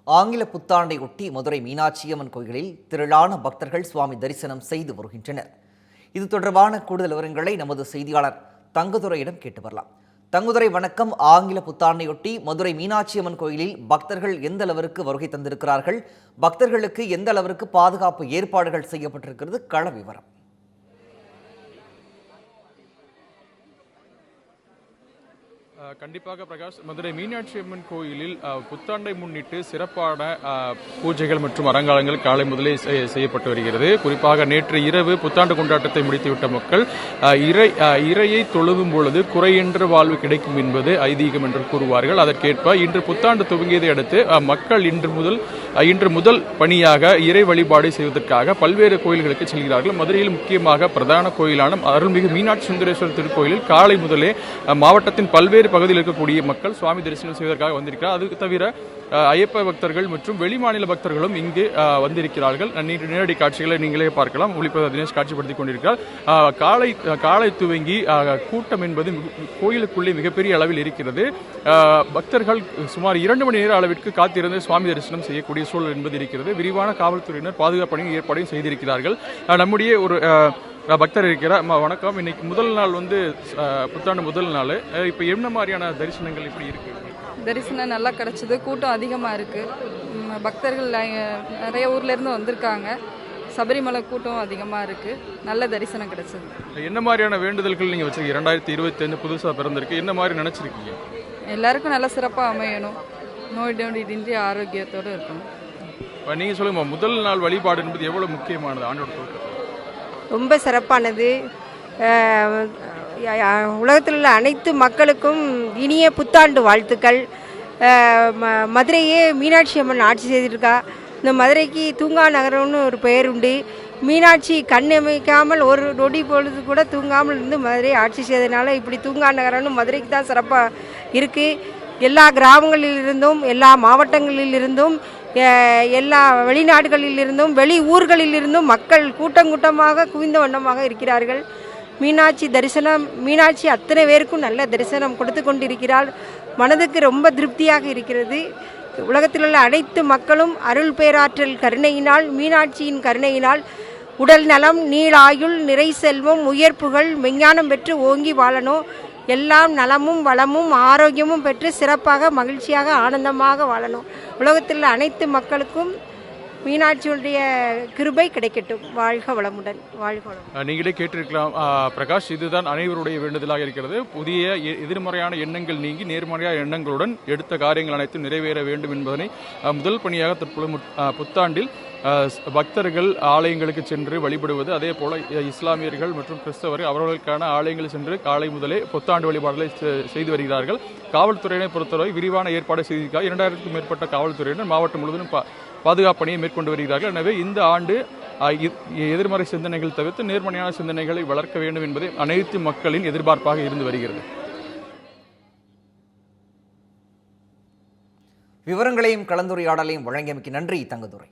ஆங்கில புத்தாண்டை ஒட்டி மதுரை மீனாட்சியம்மன் கோயிலில் திரளான பக்தர்கள் சுவாமி தரிசனம் செய்து வருகின்றனர். இது தொடர்பான கூடுதல் விவரங்களை நமது செய்தியாளர் தங்கதுரையிடம் கேட்டு வரலாம். தங்குதுரை, வணக்கம். ஆங்கில புத்தாண்டையொட்டி மதுரை மீனாட்சியம்மன் கோயிலில் பக்தர்கள் எந்த அளவிற்கு வருகை தந்திருக்கிறார்கள்? பக்தர்களுக்கு எந்த அளவிற்கு பாதுகாப்பு ஏற்பாடுகள் செய்யப்பட்டிருக்கிறது? கள விவரம். கண்டிப்பாக பிரகாஷ், மதுரை மீனாட்சி அம்மன் கோயிலில் புத்தாண்டை முன்னிட்டு சிறப்பான பூஜைகள் மற்றும் அலங்காரங்கள் காலை முதலே செய்யப்பட்டு வருகிறது. குறிப்பாக நேற்று இரவு புத்தாண்டு கொண்டாட்டத்தை முடித்துவிட்ட மக்கள் இறையை தொழுகும் பொழுது குறையின்ற வாழ்வு கிடைக்கும் என்பது ஐதீகம் என்று கூறுவார்கள். அதற்கேற்ப இன்று புத்தாண்டு துவங்கியதை அடுத்து மக்கள் இன்று முதல் பணியாக இறை வழிபாடு செய்வதற்காக பல்வேறு கோயில்களுக்கு செல்கிறார்கள். மதுரையில் முக்கியமாக பிரதான கோயிலான அருள்மிகு மீனாட்சி சுந்தரேஸ்வரர் திருக்கோயிலில் காலை முதலே மாவட்டத்தின் பல்வேறு பகுதியில் இருக்கக்கூடிய மக்கள் சுவாமி தரிசனம் செய்வதற்காக வந்திருக்கிறார். அது தவிர ஐயப்ப பக்தர்கள் மற்றும் வெளிமாநில பக்தர்களும் இங்கு வந்திருக்கிறார்கள். நேரடி காட்சிகளை நீங்களே பார்க்கலாம். ஒளிப்பதிவு தினேஷ் காட்சிப்படுத்திக் கொண்டிருக்கிறார். காலை துவங்கி கூட்டம் என்பது கோயிலுக்குள்ளே மிகப்பெரிய அளவில் இருக்கிறது. பக்தர்கள் சுமார் 2 மணி நேர அளவிற்கு காத்திருந்து சுவாமி தரிசனம் செய்யக்கூடிய சூழல் என்பது இருக்கிறது. விரிவான காவல்துறையினர் பாதுகாப்பு ஏற்பாடையும் செய்திருக்கிறார்கள். நம்முடைய ஒரு பக்தர் இருக்கிறார். வணக்கம். இன்னைக்கு முதல் நாள் புத்தாண்டு முதல் நாள். இப்போ என்ன மாதிரியான தரிசனங்கள் இப்படி இருக்கு? தரிசனம் நல்லா கிடைச்சது. கூட்டம் அதிகமாக இருக்கு. பக்தர்கள் நிறைய ஊர்ல இருந்து வந்திருக்காங்க. சபரிமலை கூட்டம் அதிகமாக இருக்கு. நல்ல தரிசனம் கிடைச்சது. என்ன மாதிரியான வேண்டுதல்கள் நீங்க வச்சிருக்கீங்க? 2025 புதுசாக பிறந்திருக்கு. என்ன மாதிரி நினைச்சிருக்கீங்க? எல்லாருக்கும் நல்லா சிறப்பாக அமையணும், நோய் நொடியின்றி ஆரோக்கியத்தோடு இருக்கணும். நீங்க சொல்லுங்க, முதல் நாள் வழிபாடு என்பது எவ்வளவு முக்கியமானது? ஆண்டோட ரொம்ப சிறப்பானது. உலகத்தில் உள்ள அனைத்து மக்களுக்கும் இனிய புத்தாண்டு வாழ்த்துக்கள். மதுரையே மீனாட்சி அம்மன் ஆட்சி செய்திருக்கா. இந்த மதுரைக்கு தூங்கா நகரம்னு ஒரு பெயர் உண்டு. மீனாட்சி கண்ணமைக்காமல் ஒரு நொடி பொழுது கூட தூங்காமல் இருந்து மதுரை ஆட்சி செய்ததுனால இப்படி தூங்கா நகரம்னு மதுரைக்கு தான் சிறப்பாக இருக்குது. எல்லா கிராமங்களிலிருந்தும் எல்லா மாவட்டங்களிலிருந்தும் எல்லா வெளிநாடுகளிலிருந்தும் வெளி ஊர்களிலிருந்தும் மக்கள் கூட்டமாக குவிந்த வண்ணமாக இருக்கிறார்கள். மீனாட்சி தரிசனம், மீனாட்சி அத்தனை பேருக்கும் நல்ல தரிசனம் கொடுத்து கொண்டிருக்கிறாள். மனதுக்கு ரொம்ப திருப்தியாக இருக்கிறது. உலகத்தில் உள்ள அனைத்து மக்களும் அருள் பேராற்றல் கருணையினால், மீனாட்சியின் கருணையினால் உடல் நலம், நீளாயுள், நிறை செல்வம், உயர்ப்புகள், மெஞ்ஞானம் பெற்று ஓங்கி வாழணும். எல்லாம் நலமும் வளமும் ஆரோக்கியமும் பெற்று சிறப்பாக மகிழ்ச்சியாக ஆனந்தமாக வாழணும். உலகத்தில் அனைத்து மக்களுக்கும் மீனாட்சியுடைய கிருபை கிடைக்கட்டும். வாழ்க வளமுடன். வாழ்க வளம். நீங்களே கேட்டிருக்கலாம் பிரகாஷ், இதுதான் அனைவருடைய வேண்டுதலாக இருக்கிறது. புதிய எதிர்மறையான எண்ணங்கள் நீங்கி நேர்மறையான எண்ணங்களுடன் எடுத்த காரியங்கள் அனைத்தும் நிறைவேற வேண்டும் என்பதனை முதல் பணியாக தற்போது புத்தாண்டில் பக்தர்கள் ஆலயங்களுக்கு சென்று வழிபடுவது, அதே போல இஸ்லாமியர்கள் மற்றும் கிறிஸ்தவர்கள் அவர்களுக்கான ஆலயங்கள் சென்று காலை முதலே புத்தாண்டு வழிபாடுகளை செய்து வருகிறார்கள். காவல்துறையினை பொறுத்தவரை விரிவான ஏற்பாடு செய்திருக்கிறார். 2000க்கும் மேற்பட்ட காவல்துறையினர் மாவட்டம் முழுவதும் பாதுகாப்பு பணியை மேற்கொண்டு வருகிறார்கள். எனவே இந்த ஆண்டு எதிர்மறை சிந்தனைகள் தவிர்த்து நேர்மறையான சிந்தனைகளை வளர்க்க வேண்டும் என்பதை அனைத்து மக்களின் எதிர்பார்ப்பாக இருந்து வருகிறது. விவரங்களையும் கலந்துரையாடலையும் வழங்கியமைக்கு நன்றி தங்கதுரை.